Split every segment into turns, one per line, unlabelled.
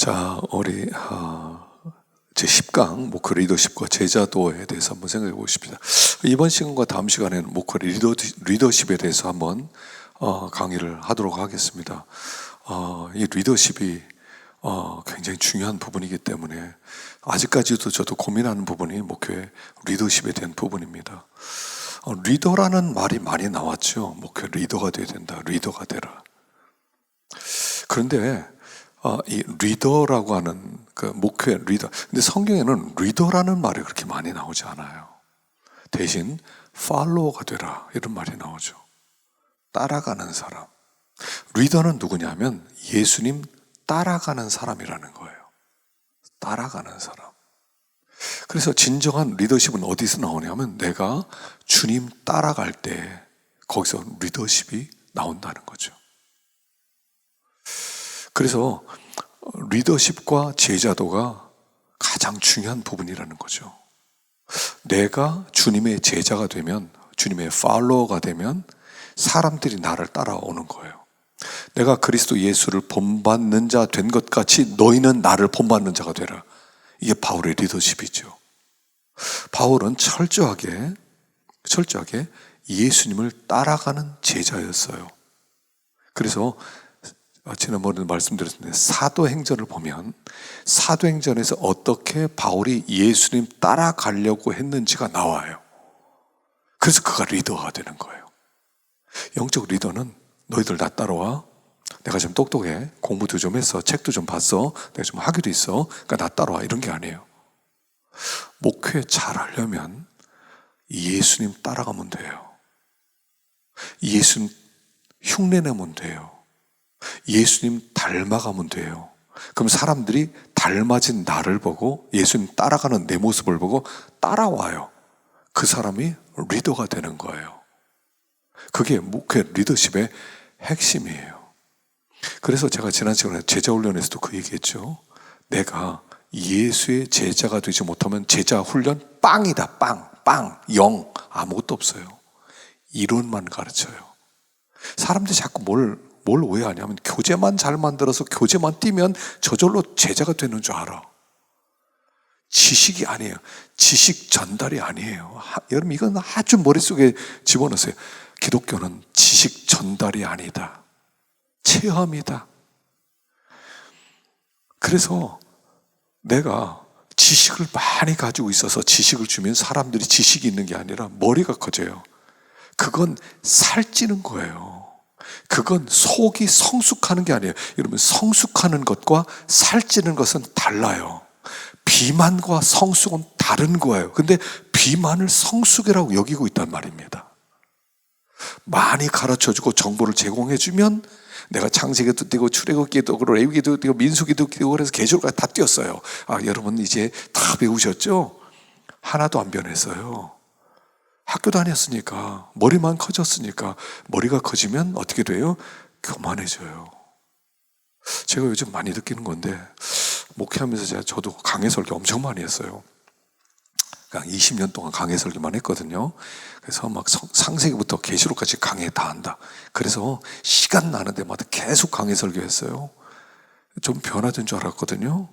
자, 우리 제 10강 목회 리더십과 제자도에 대해서 한번 생각해 보십시다. 이번 시간과 다음 시간에는 목회 리더십에 대해서 한번 강의를 하도록 하겠습니다. 이 리더십이 굉장히 중요한 부분이기 때문에 아직까지도 저도 고민하는 부분이 목회 리더십에 대한 부분입니다. 리더라는 말이 많이 나왔죠. 목회 리더가 돼야 된다. 리더가 되라. 그런데 이 리더라고 하는 그 목회 리더. 근데 성경에는 리더라는 말이 그렇게 많이 나오지 않아요. 대신 팔로워가 되라 이런 말이 나오죠. 따라가는 사람. 리더는 누구냐면 예수님 따라가는 사람이라는 거예요. 따라가는 사람. 그래서 진정한 리더십은 어디서 나오냐면 내가 주님 따라갈 때 거기서 리더십이 나온다는 거죠. 그래서 리더십과 제자도가 가장 중요한 부분이라는 거죠. 내가 주님의 제자가 되면, 주님의 팔로워가 되면 사람들이 나를 따라오는 거예요. 내가 그리스도 예수를 본받는 자 된 것 같이 너희는 나를 본받는 자가 되라. 이게 바울의 리더십이죠. 바울은 철저하게 예수님을 따라가는 제자였어요. 그래서 지난번에도 말씀드렸는데 사도행전을 보면 사도행전에서 어떻게 바울이 예수님 따라가려고 했는지가 나와요. 그래서 그가 리더가 되는 거예요. 영적 리더는 너희들 나 따라와. 내가 좀 똑똑해. 공부도 좀 했어. 책도 좀 봤어. 내가 좀 학위도 있어. 그러니까 나 따라와. 이런 게 아니에요. 목회 잘하려면 예수님 따라가면 돼요. 예수님 흉내내면 돼요. 예수님 닮아가면 돼요. 그럼 사람들이 닮아진 나를 보고 예수님 따라가는 내 모습을 보고 따라와요. 그 사람이 리더가 되는 거예요. 그게 목회 리더십의 핵심이에요. 그래서 제가 지난 시간에 제자훈련에서도 그 얘기했죠. 내가 예수의 제자가 되지 못하면 제자 훈련 빵이다. 빵 0 아무것도 없어요. 이론만 가르쳐요. 사람들이 자꾸 뭘 오해하냐면 교재만 잘 만들어서 교재만 띄면 저절로 제자가 되는 줄 알아. 지식이 아니에요. 지식 전달이 아니에요. 여러분 이건 아주 머릿속에 집어넣으세요. 기독교는 지식 전달이 아니다. 체험이다. 그래서 내가 지식을 많이 가지고 있어서 지식을 주면 사람들이 지식이 있는 게 아니라 머리가 커져요. 그건 살찌는 거예요. 그건 속이 성숙하는 게 아니에요. 여러분 성숙하는 것과 살찌는 것은 달라요. 비만과 성숙은 다른 거예요. 근데 비만을 성숙이라고 여기고 있단 말입니다. 많이 가르쳐주고 정보를 제공해주면 내가 창세기도 띄고 출애굽기도 띄고 레위기도 띄고 민수기도 띄고 그래서 계시록까지 다 띄었어요. 여러분 이제 다 배우셨죠? 하나도 안 변했어요. 학교 다녔으니까 머리만 커졌으니까 머리가 커지면 어떻게 돼요? 교만해져요. 제가 요즘 많이 느끼는 건데 목회하면서 저도 강해 설교 엄청 많이 했어요. 그냥 20년 동안 강해 설교만 했거든요. 그래서 막 창세기부터 계시록까지 강해 다 한다. 그래서 시간 나는 데마다 계속 강해 설교했어요. 좀 변화된 줄 알았거든요.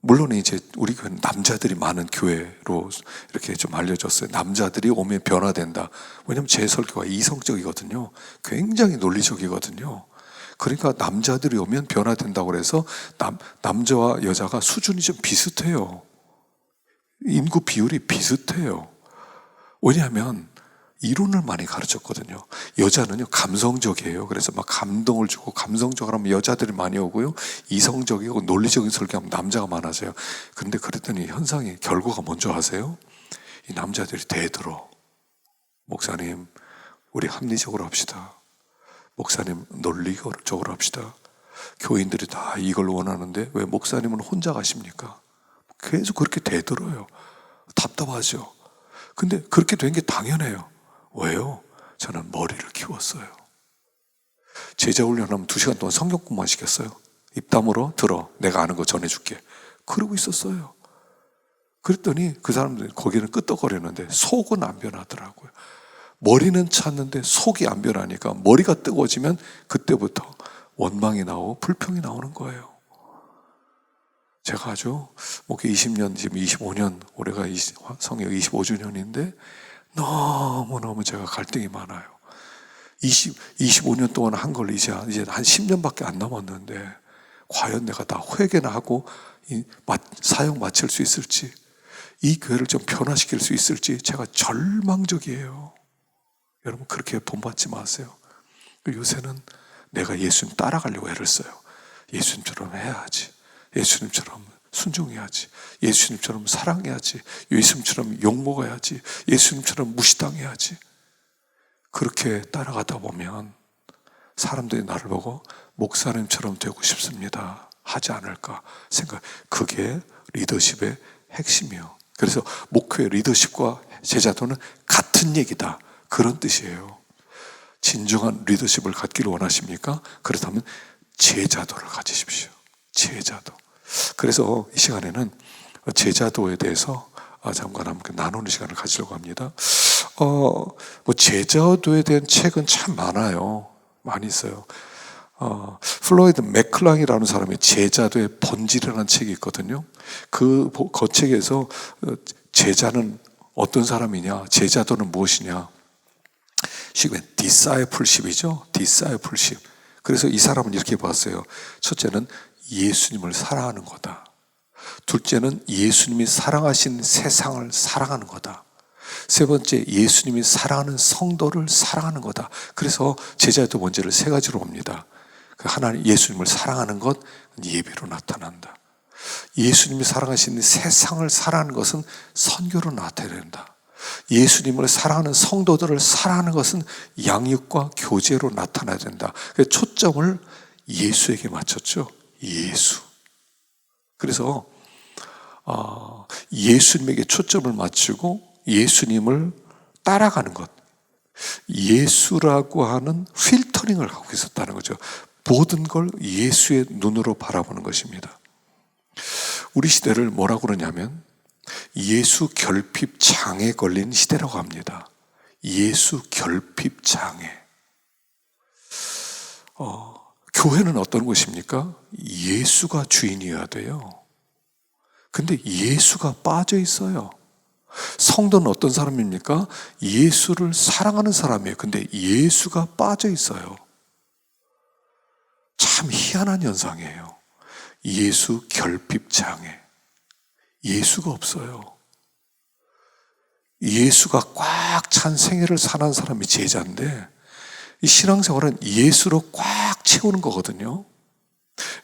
물론 이제 우리 교회는 남자들이 많은 교회로 이렇게 좀 알려졌어요. 남자들이 오면 변화된다. 왜냐하면 제 설교가 이성적이거든요. 굉장히 논리적이거든요. 그러니까 남자들이 오면 변화된다고 그래서 남자와 여자가 수준이 좀 비슷해요. 인구 비율이 비슷해요. 왜냐하면 이론을 많이 가르쳤거든요. 여자는요 감성적이에요. 그래서 막 감동을 주고 감성적으로 하면 여자들이 많이 오고요. 이성적이고 논리적인 설교하면 남자가 많아져요. 그런데 그랬더니 현상이 결과가 뭔지 아세요? 이 남자들이 대들어. 목사님 우리 합리적으로 합시다. 목사님 논리적으로 합시다. 교인들이 다 이걸 원하는데 왜 목사님은 혼자 가십니까? 계속 그렇게 대들어요. 답답하죠. 근데 그렇게 된 게 당연해요. 왜요? 저는 머리를 키웠어요. 제자 훈련하면 2시간 동안 성경 공부만 시켰어요. 입 다물어 들어. 내가 아는 거 전해줄게. 그러고 있었어요. 그랬더니 그 사람들이 거기는 끄떡거리는데 속은 안 변하더라고요. 머리는 찾는데 속이 안 변하니까 머리가 뜨거워지면 그때부터 원망이 나오고 불평이 나오는 거예요. 제가 아주 목회 20년, 지금 25년, 올해가 성역 25주년인데 너무너무 제가 갈등이 많아요. 25년 동안 한 걸 이제 한 10년밖에 안 남았는데 과연 내가 다 회개나 하고 사역 마칠 수 있을지, 이 교회를 좀 변화시킬 수 있을지 제가 절망적이에요. 여러분 그렇게 본받지 마세요. 요새는 내가 예수님 따라가려고 애를 써요. 예수님처럼 해야지, 예수님처럼 순종해야지, 예수님처럼 사랑해야지, 예수님처럼 욕먹어야지, 예수님처럼 무시당해야지. 그렇게 따라가다 보면 사람들이 나를 보고 목사님처럼 되고 싶습니다 하지 않을까 생각. 그게 리더십의 핵심이에요. 그래서 목회 리더십과 제자도는 같은 얘기다, 그런 뜻이에요. 진정한 리더십을 갖기를 원하십니까? 그렇다면 제자도를 가지십시오. 제자도. 그래서 이 시간에는 제자도에 대해서 잠깐 함께 나누는 시간을 가지려고 합니다. 제자도에 대한 책은 참 많아요. 많이 있어요. 플로이드 맥클랑이라는 사람의 제자도의 본질이라는 책이 있거든요. 그 책에서 제자는 어떤 사람이냐, 제자도는 무엇이냐, discipleship이죠. discipleship. 그래서 이 사람은 이렇게 봤어요. 첫째는 예수님을 사랑하는 거다. 둘째는 예수님이 사랑하신 세상을 사랑하는 거다. 세 번째, 예수님이 사랑하는 성도를 사랑하는 거다. 그래서 제자도 문제를 세 가지로 봅니다. 하나님, 예수님을 사랑하는 것, 예배로 나타난다. 예수님이 사랑하시는 세상을 사랑하는 것은 선교로 나타내야 된다. 예수님을 사랑하는 성도들을 사랑하는 것은 양육과 교제로 나타나야 된다. 초점을 예수에게 맞췄죠. 예수. 그래서 예수님에게 초점을 맞추고 예수님을 따라가는 것, 예수라고 하는 필터링을 하고 있었다는 거죠. 모든 걸 예수의 눈으로 바라보는 것입니다. 우리 시대를 뭐라고 그러냐면 예수 결핍 장애 걸린 시대라고 합니다. 예수 결핍 장애. 교회는 어떤 것입니까? 예수가 주인이어야 돼요. 근데 예수가 빠져 있어요. 성도는 어떤 사람입니까? 예수를 사랑하는 사람이에요. 근데 예수가 빠져 있어요. 참 희한한 현상이에요. 예수 결핍 장애. 예수가 없어요. 예수가 꽉 찬 생애를 사는 사람이 제자인데, 이 신앙생활은 예수로 꽉 채우는 거거든요.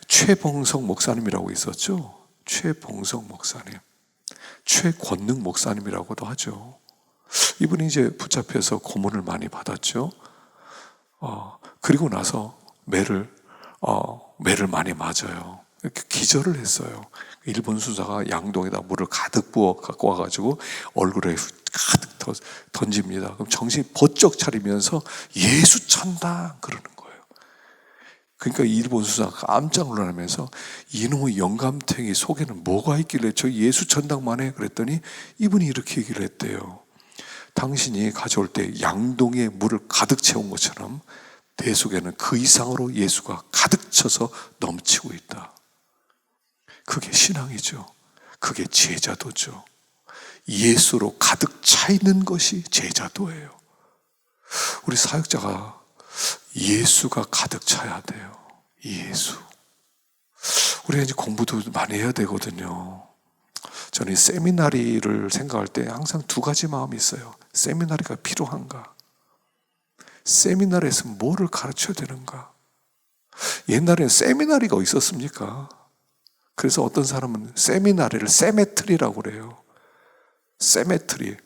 최봉석 목사님이라고 있었죠. 최봉석 목사님, 최권능 목사님이라고도 하죠. 이분이 이제 붙잡혀서 고문을 많이 받았죠. 그리고 나서 매를 많이 맞아요. 기절을 했어요. 일본 수사가 양동에다 물을 가득 부어 갖고 와가지고 얼굴에 가득 던집니다. 그럼 정신이 번쩍 차리면서 예수 천당 그러는 거예요. 그러니까 일본 수사가 깜짝 놀라면서 이놈의 영감탱이 속에는 뭐가 있길래 저 예수 천당만 해? 그랬더니 이분이 이렇게 얘기를 했대요. 당신이 가져올 때 양동에 물을 가득 채운 것처럼 내 속에는 그 이상으로 예수가 가득 차서 넘치고 있다. 그게 신앙이죠. 그게 제자도죠. 예수로 가득 차 있는 것이 제자도예요. 우리 사역자가 예수가 가득 차야 돼요. 예수. 우리가 이제 공부도 많이 해야 되거든요. 저는 세미나리를 생각할 때 항상 두 가지 마음이 있어요. 세미나리가 필요한가? 세미나리에서 뭐를 가르쳐야 되는가? 옛날에 세미나리가 있었습니까? 그래서 어떤 사람은 세미나리를 세메트리라고 그래요. 세메트리.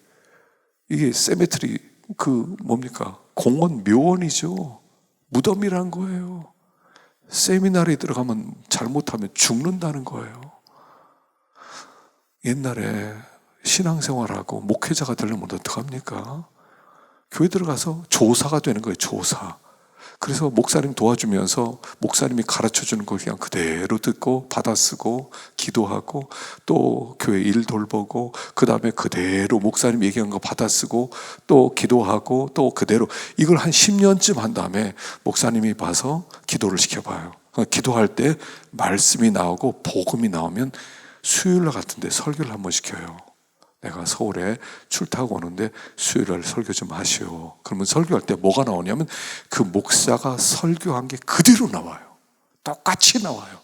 이게 세메트리 뭡니까? 공원 묘원이죠. 무덤이란 거예요. 세미나리에 들어가면 잘못하면 죽는다는 거예요. 옛날에 신앙생활하고 목회자가 되려면 어떡합니까? 교회 들어가서 조사가 되는 거예요. 조사. 그래서 목사님 도와주면서 목사님이 가르쳐주는 걸 그냥 그대로 듣고 받아쓰고 기도하고 또 교회 일 돌보고 그 다음에 그대로 목사님 얘기한 거 받아쓰고 또 기도하고 또 그대로 이걸 한 10년쯤 한 다음에 목사님이 봐서 기도를 시켜봐요. 기도할 때 말씀이 나오고 복음이 나오면 수요일 같은데 설교를 한번 시켜요. 내가 서울에 출타하고 오는데 수요일날 설교 좀 하시오. 그러면 설교할 때 뭐가 나오냐면 그 목사가 설교한 게 그대로 나와요. 똑같이 나와요.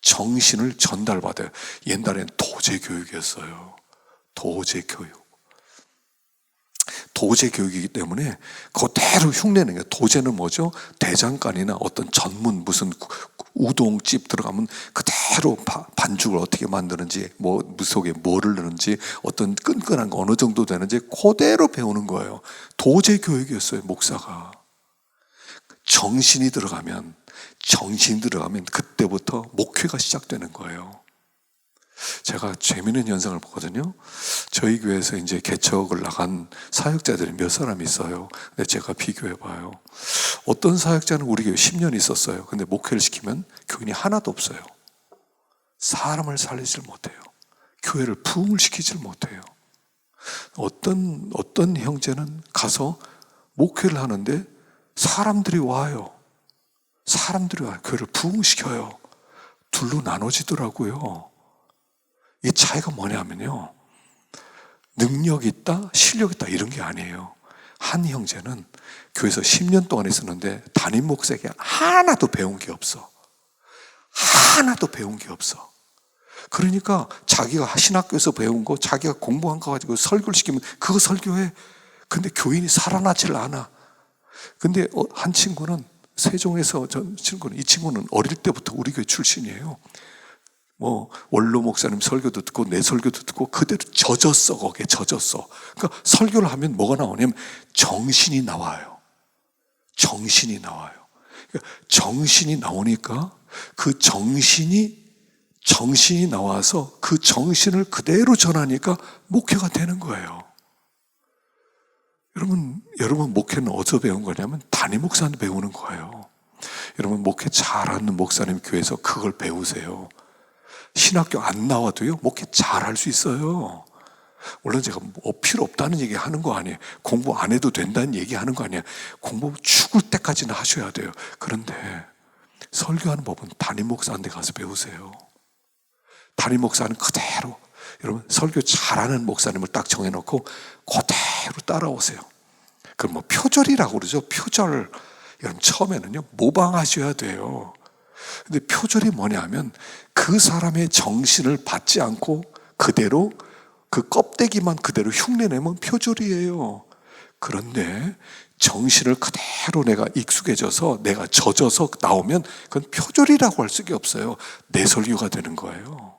정신을 전달받아요. 옛날엔 도제 교육이었어요. 도제 교육. 도제 교육이기 때문에 그대로 흉내내는 거예요. 도제는 뭐죠? 대장간이나 어떤 전문 무슨 우동집 들어가면 그대로 반죽을 어떻게 만드는지, 뭐 속에 뭐를 넣는지, 어떤 끈끈한 거 어느 정도 되는지 그대로 배우는 거예요. 도제 교육이었어요. 목사가 정신이 들어가면 그때부터 목회가 시작되는 거예요. 제가 재미있는 현상을 보거든요. 저희 교회에서 이제 개척을 나간 사역자들이 몇 사람 있어요. 근데 제가 비교해봐요. 어떤 사역자는 우리 교회 10년 있었어요. 근데 목회를 시키면 교인이 하나도 없어요. 사람을 살리질 못해요. 교회를 부흥을 시키질 못해요. 어떤 형제는 가서 목회를 하는데 사람들이 와요. 교회를 부흥시켜요. 둘로 나눠지더라고요. 이 차이가 뭐냐면요, 능력 있다, 실력 있다 이런 게 아니에요. 한 형제는 교회에서 10년 동안 있었는데 담임 목사에게 하나도 배운 게 없어. 그러니까 자기가 신학교에서 배운 거, 자기가 공부한 거 가지고 설교를 시키면 그거 설교해. 근데 교인이 살아나질 않아. 근데 한 친구는 세종에서 이 친구는 어릴 때부터 우리 교회 출신이에요. 원로 목사님 설교도 듣고 내 설교도 듣고 그대로 젖었어. 거기에 젖었어. 그러니까 설교를 하면 뭐가 나오냐면 정신이 나와요. 그러니까 정신이 나오니까 그 정신이 나와서 그 정신을 그대로 전하니까 목회가 되는 거예요. 여러분 목회는 어디서 배운 거냐면 담임 목사한테 배우는 거예요. 여러분 목회 잘하는 목사님 교회에서 그걸 배우세요. 신학교 안 나와도요, 목회 잘할 수 있어요. 물론 제가 필요 없다는 얘기 하는 거 아니에요. 공부 안 해도 된다는 얘기 하는 거 아니에요. 공부 죽을 때까지는 하셔야 돼요. 그런데 설교하는 법은 담임 목사한테 가서 배우세요. 담임 목사는 그대로, 여러분 설교 잘하는 목사님을 딱 정해놓고 그대로 따라오세요. 그럼 뭐 표절이라고 그러죠. 표절. 여러분 처음에는요, 모방하셔야 돼요. 근데 표절이 뭐냐면 그 사람의 정신을 받지 않고 그대로 그 껍데기만 그대로 흉내내면 표절이에요. 그런데 정신을 그대로 내가 익숙해져서 내가 젖어서 나오면 그건 표절이라고 할 수가 없어요. 내 설교가 되는 거예요.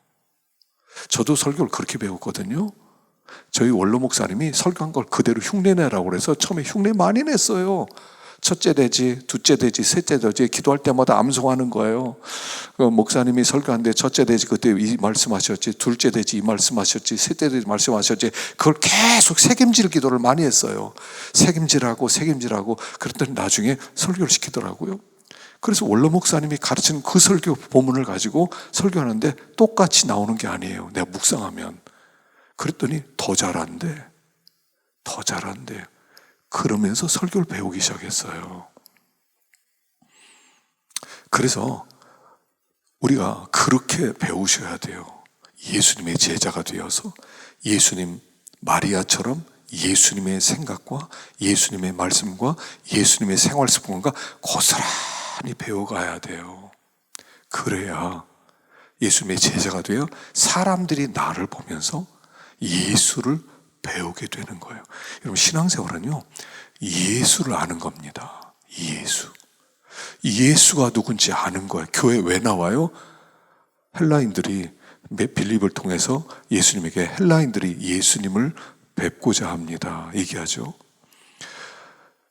저도 설교를 그렇게 배웠거든요. 저희 원로 목사님이 설교한 걸 그대로 흉내내라고 그래서 처음에 흉내 많이 냈어요. 첫째 되지, 둘째 되지, 셋째 되지 기도할 때마다 암송하는 거예요. 목사님이 설교하는데 첫째 되지 그때 이 말씀하셨지, 둘째 되지 이 말씀하셨지, 셋째 되지 말씀하셨지, 그걸 계속 책임질 기도를 많이 했어요. 책임질하고 그랬더니 나중에 설교를 시키더라고요. 그래서 원로 목사님이 가르치는 그 설교 본문을 가지고 설교하는데 똑같이 나오는 게 아니에요. 내가 묵상하면. 그랬더니 더 잘한대. 그러면서 설교를 배우기 시작했어요. 그래서 우리가 그렇게 배우셔야 돼요. 예수님의 제자가 되어서 예수님 마리아처럼 예수님의 생각과 예수님의 말씀과 예수님의 생활 습관과 고스란히 배워가야 돼요. 그래야 예수님의 제자가 되어 사람들이 나를 보면서 예수를 배우게 되는 거예요. 여러분 신앙생활은요, 예수를 아는 겁니다. 예수가 누군지 아는 거예요. 교회 왜 나와요? 헬라인들이 빌립을 통해서 예수님에게 헬라인들이 예수님을 뵙고자 합니다. 얘기하죠.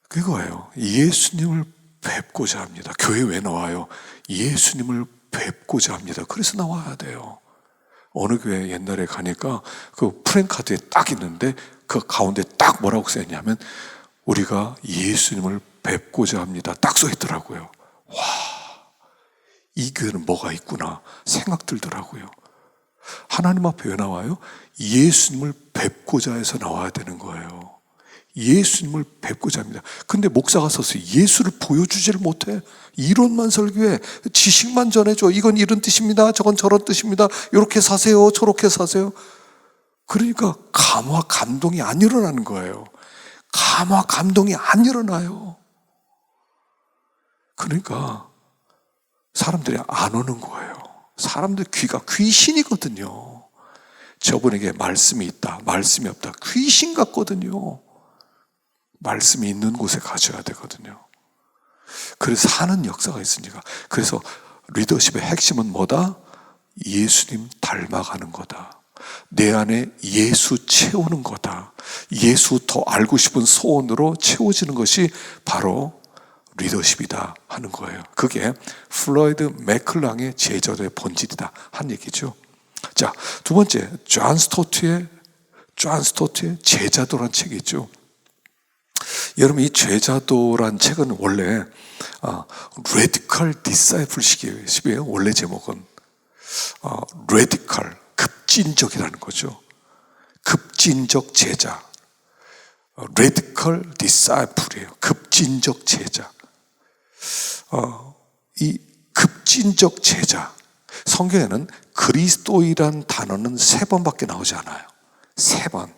그거예요. 예수님을 뵙고자 합니다. 교회 왜 나와요? 예수님을 뵙고자 합니다. 그래서 나와야 돼요. 어느 교회 옛날에 가니까 그 프랭카드에 딱 있는데 그 가운데 딱 뭐라고 써있냐면 우리가 예수님을 뵙고자 합니다. 딱 써있더라고요. 와, 이 교회는 뭐가 있구나 생각 들더라고요. 하나님 앞에 왜 나와요? 예수님을 뵙고자 해서 나와야 되는 거예요. 예수님을 뵙고자 합니다. 근데 목사가 서서 예수를 보여주지를 못해. 이론만 설교해. 지식만 전해줘. 이건 이런 뜻입니다. 저건 저런 뜻입니다. 이렇게 사세요. 저렇게 사세요. 그러니까 감화 감동이 안 일어나는 거예요. 감화 감동이 안 일어나요. 그러니까 사람들이 안 오는 거예요. 사람들 귀가 귀신이거든요. 저분에게 말씀이 있다, 말씀이 없다, 귀신 같거든요. 말씀이 있는 곳에 가셔야 되거든요. 그래서 사는 역사가 있으니까. 그래서 리더십의 핵심은 뭐다? 예수님 닮아가는 거다. 내 안에 예수 채우는 거다. 예수 더 알고 싶은 소원으로 채워지는 것이 바로 리더십이다 하는 거예요. 그게 플로이드 맥클랑의 제자도의 본질이다 한 얘기죠. 자, 두 번째, 존 스토트의 제자도란 책이 있죠. 여러분, 이 제자도란 책은 원래 Radical Discipleship이에요. 원래 제목은 Radical, 급진적이라는 거죠. 급진적 제자, Radical Disciple이에요. 급진적 제자. 이 급진적 제자, 성경에는 그리스도이란 단어는 3번밖에 나오지 않아요. 3번.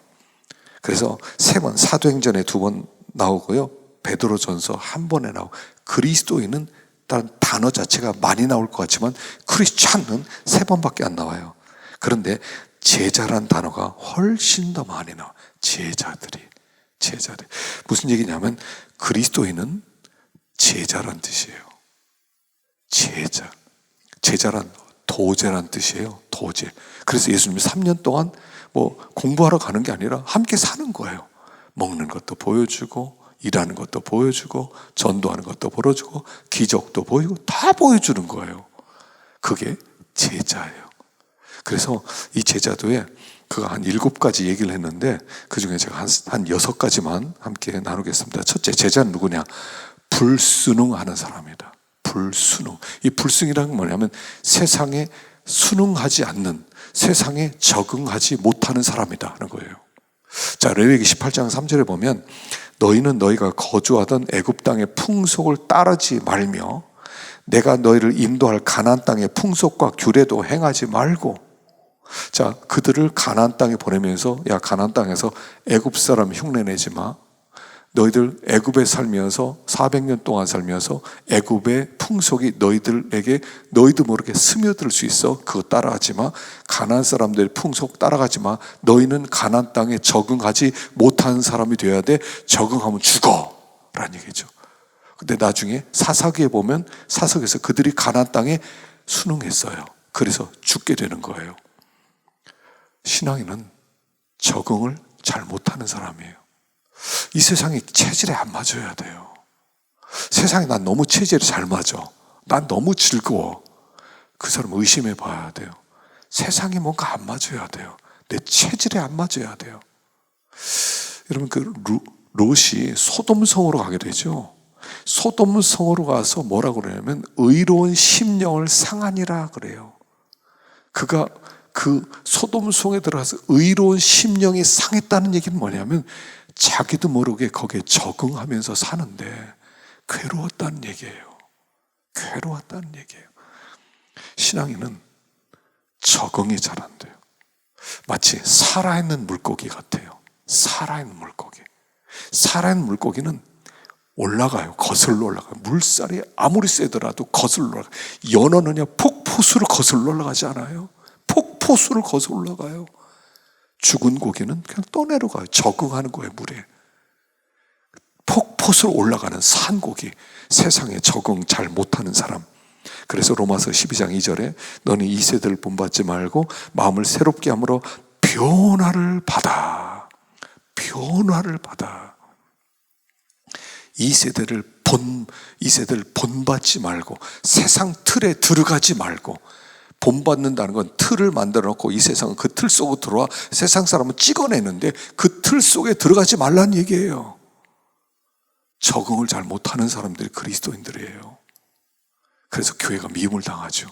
그래서 3번, 사도행전에 2번 나오고요, 베드로전서 1번에 나오고, 그리스도인은 다른 단어 자체가 많이 나올 것 같지만 크리스찬은 3번밖에 안 나와요. 그런데 제자란 단어가 훨씬 더 많이 나와요. 제자들이. 무슨 얘기냐면 그리스도인은 제자란 뜻이에요. 제자란 도제란 뜻이에요. 도제. 그래서 예수님이 3년 동안 뭐 공부하러 가는 게 아니라 함께 사는 거예요. 먹는 것도 보여주고, 일하는 것도 보여주고, 전도하는 것도 보여주고, 기적도 보이고, 다 보여주는 거예요. 그게 제자예요. 그래서 이 제자도에 그가 한 7가지 얘기를 했는데, 그 중에 제가 한 6가지만 함께 나누겠습니다. 첫째, 제자는 누구냐? 불순응하는 사람이다. 불순응. 이 불순이라는 건 뭐냐면 세상에 순응하지 않는, 세상에 적응하지 못하는 사람이다 하는 거예요. 자, 레위기 18장 3절에 보면 너희는 너희가 거주하던 애굽 땅의 풍속을 따르지 말며 내가 너희를 인도할 가나안 땅의 풍속과 규례도 행하지 말고. 자, 그들을 가나안 땅에 보내면서 야, 가나안 땅에서 애굽 사람 흉내내지 마. 너희들 애굽에 살면서 400년 동안 살면서 애굽의 풍속이 너희들에게 너희도 모르게 스며들 수 있어. 그거 따라하지 마. 가나안 사람들의 풍속 따라가지 마. 너희는 가나안 땅에 적응하지 못하는 사람이 되어야 돼. 적응하면 죽어 라는 얘기죠. 근데 나중에 사사기에 보면 사석에서 그들이 가나안 땅에 순응했어요. 그래서 죽게 되는 거예요. 신앙인은 적응을 잘 못하는 사람이에요. 이 세상에 체질에 안 맞아야 돼요. 세상에 난 너무 체질이 잘 맞아, 난 너무 즐거워, 그 사람 의심해 봐야 돼요. 세상에 뭔가 안 맞아야 돼요. 내 체질에 안 맞아야 돼요. 여러분, 그 롯이 소돔성으로 가게 되죠. 소돔성으로 가서 뭐라고 그러냐면 의로운 심령을 상하니라 그래요. 그가 그 소돔성에 들어가서 의로운 심령이 상했다는 얘기는 뭐냐면 자기도 모르게 거기에 적응하면서 사는데 괴로웠다는 얘기예요. 괴로웠다는 얘기예요. 신앙인은 적응이 잘 안 돼요. 마치 살아있는 물고기 같아요. 살아있는 물고기. 살아있는 물고기는 올라가요. 거슬러 올라가요. 물살이 아무리 세더라도 거슬러 올라가요. 연어는요, 폭포수를 거슬러 올라가지 않아요. 폭포수를 거슬러 올라가요. 죽은 고기는 그냥 떠내려가요. 적응하는 거예요, 물에. 폭포수로 올라가는 산고기, 세상에 적응 잘 못하는 사람. 그래서 로마서 12장 2절에 너는 이 세대를 본받지 말고 마음을 새롭게 함으로 변화를 받아. 변화를 받아. 이 세대를 본받지 말고 세상 틀에 들어가지 말고. 본받는다는 건 틀을 만들어 놓고 이 세상은 그 틀 속으로 들어와 세상 사람은 찍어내는데 그 틀 속에 들어가지 말라는 얘기예요. 적응을 잘 못하는 사람들이 그리스도인들이에요. 그래서 교회가 미움을 당하죠.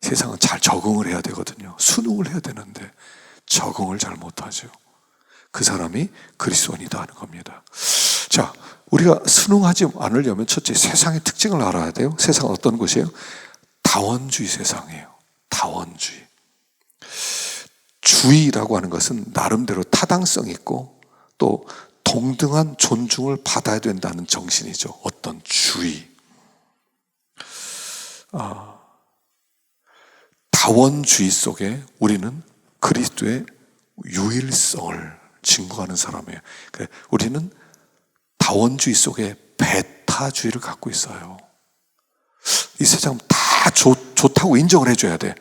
세상은 잘 적응을 해야 되거든요. 순응을 해야 되는데 적응을 잘 못하죠. 그 사람이 그리스도인이다 하는 겁니다. 자, 우리가 순응하지 않으려면 첫째 세상의 특징을 알아야 돼요. 세상은 어떤 곳이에요? 다원주의 세상이에요. 다원주의. 주의라고 하는 것은 나름대로 타당성이 있고 또 동등한 존중을 받아야 된다는 정신이죠. 어떤 주의. 다원주의 속에 우리는 그리스도의 유일성을 증거하는 사람이에요. 우리는 다원주의 속에 배타주의를 갖고 있어요. 이 세상 다 좋다고 인정을 해줘야 돼.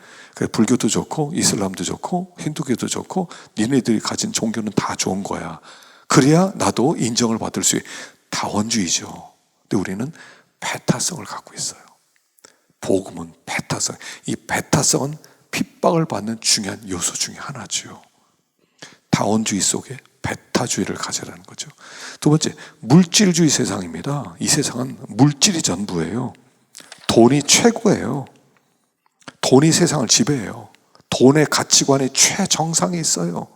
불교도 좋고 이슬람도 좋고 힌두교도 좋고 니네들이 가진 종교는 다 좋은 거야. 그래야 나도 인정을 받을 수 있어요. 다원주의죠. 근데 우리는 배타성을 갖고 있어요. 복음은 배타성. 이 배타성은 핍박을 받는 중요한 요소 중에 하나죠. 다원주의 속에 배타주의를 가져라는 거죠. 두 번째, 물질주의 세상입니다. 이 세상은 물질이 전부예요. 돈이 최고예요. 돈이 세상을 지배해요. 돈의 가치관이 최정상에 있어요.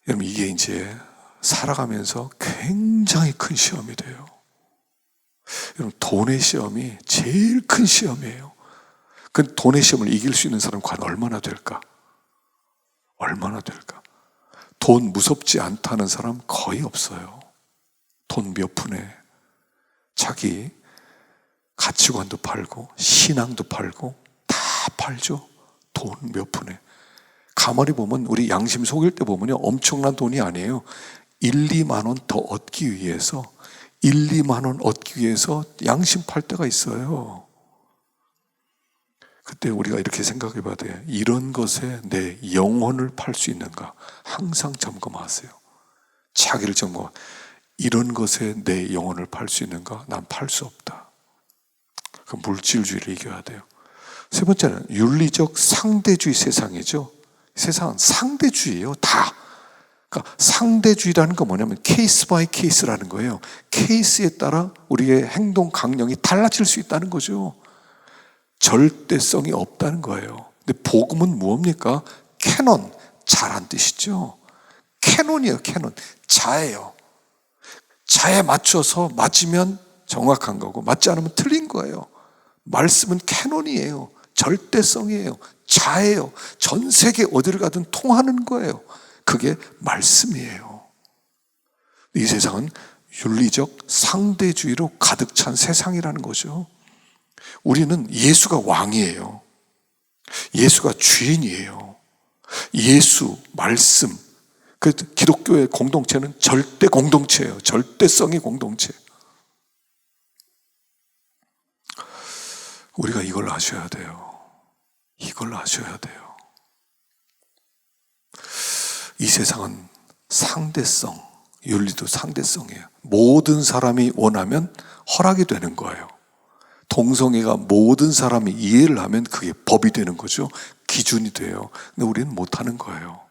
여러분, 이게 이제 살아가면서 굉장히 큰 시험이 돼요. 여러분, 돈의 시험이 제일 큰 시험이에요. 그 돈의 시험을 이길 수 있는 사람은 과연 얼마나 될까? 얼마나 될까? 돈 무섭지 않다는 사람 거의 없어요. 돈 몇 푼에 자기 가치관도 팔고 신앙도 팔고 다 팔죠. 돈 몇 푼에. 가만히 보면 우리 양심 속일 때 보면요, 엄청난 돈이 아니에요. 1, 2만 원 더 얻기 위해서 1, 2만 원 얻기 위해서 양심 팔 때가 있어요. 그때 우리가 이렇게 생각해 봐야 돼요. 이런 것에 내 영혼을 팔 수 있는가? 항상 점검하세요. 자기를 점검. 이런 것에 내 영혼을 팔 수 있는가? 난 팔 수 없다. 그 물질주의를 이겨야 돼요. 세 번째는 윤리적 상대주의 세상이죠. 세상은 상대주의예요. 다. 그러니까 상대주의라는 건 뭐냐면 케이스 바이 케이스라는 거예요. 케이스에 따라 우리의 행동 강령이 달라질 수 있다는 거죠. 절대성이 없다는 거예요. 근데 복음은 뭡니까? 캐논, 자란 뜻이죠. 캐논이에요. 캐논. 자예요. 자에 맞춰서 맞으면 정확한 거고 맞지 않으면 틀린 거예요. 말씀은 캐논이에요. 절대성이에요. 자예요. 전 세계 어디를 가든 통하는 거예요. 그게 말씀이에요. 이 세상은 윤리적 상대주의로 가득 찬 세상이라는 거죠. 우리는 예수가 왕이에요. 예수가 주인이에요. 예수, 말씀. 그 기독교의 공동체는 절대 공동체예요. 절대성의 공동체. 우리가 이걸 아셔야 돼요. 이걸 아셔야 돼요. 이 세상은 상대성, 윤리도 상대성이에요. 모든 사람이 원하면 허락이 되는 거예요. 동성애가 모든 사람이 이해를 하면 그게 법이 되는 거죠. 기준이 돼요. 근데 우리는 못하는 거예요.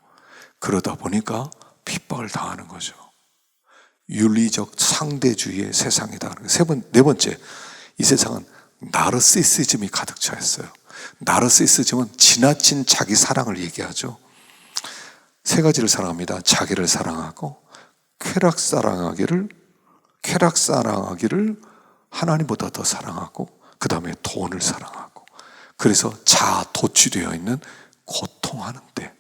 그러다 보니까 핍박을 당하는 거죠. 윤리적 상대주의의 세상이다. 네 번째, 이 세상은 나르시시즘이 가득 차 있어요. 나르시시즘은 지나친 자기 사랑을 얘기하죠. 세 가지를 사랑합니다. 자기를 사랑하고 쾌락 사랑하기를 하나님보다 더 사랑하고 그 다음에 돈을 사랑하고 그래서 자아 도취되어 있는 고통하는 때,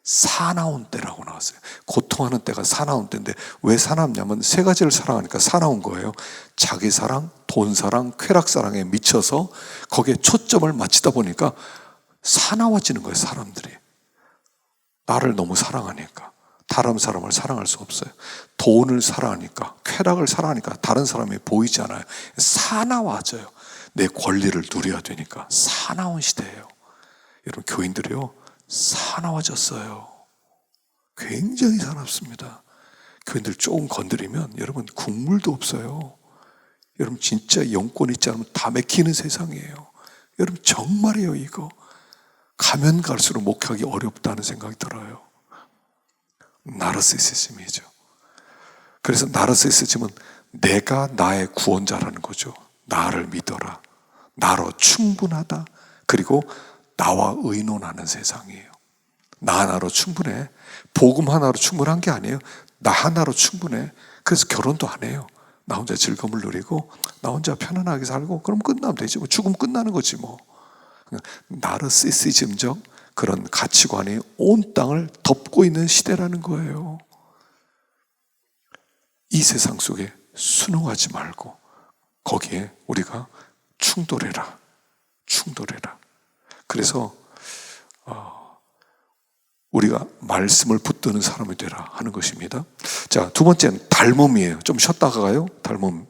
사나운 때라고 나왔어요. 고통하는 때가 사나운 때인데 왜 사납냐면 세 가지를 사랑하니까 사나운 거예요. 자기 사랑, 돈 사랑, 쾌락 사랑에 미쳐서 거기에 초점을 맞추다 보니까 사나워지는 거예요. 사람들이 나를 너무 사랑하니까 다른 사람을 사랑할 수 없어요. 돈을 사랑하니까, 쾌락을 사랑하니까 다른 사람이 보이지 않아요. 사나워져요. 내 권리를 누려야 되니까. 사나운 시대예요. 여러분, 교인들이요, 사나워졌어요. 굉장히 사납습니다. 교인들 조금 건드리면 여러분 국물도 없어요. 여러분 진짜 영권 있지 않으면 다 맥히는 세상이에요. 여러분 정말이에요. 이거 가면 갈수록 목회하기 어렵다는 생각이 들어요. 나르시시즘이죠. 그래서 나르시시즘은 내가 나의 구원자라는 거죠. 나를 믿어라. 나로 충분하다. 그리고 나와 의논하는 세상이에요. 나 하나로 충분해. 복음 하나로 충분한 게 아니에요. 나 하나로 충분해. 그래서 결혼도 안 해요. 나 혼자 즐거움을 누리고 나 혼자 편안하게 살고 그럼 끝나면 되지 뭐. 죽으면 끝나는 거지 뭐. 나르시시즘적 그런 가치관이 온 땅을 덮고 있는 시대라는 거예요. 이 세상 속에 순응하지 말고 거기에 우리가 충돌해라. 충돌해라. 그래서 우리가 말씀을 붙드는 사람이 되라 하는 것입니다. 자, 두 번째는 닮음이에요. 좀 쉬었다가 가요. 닮음.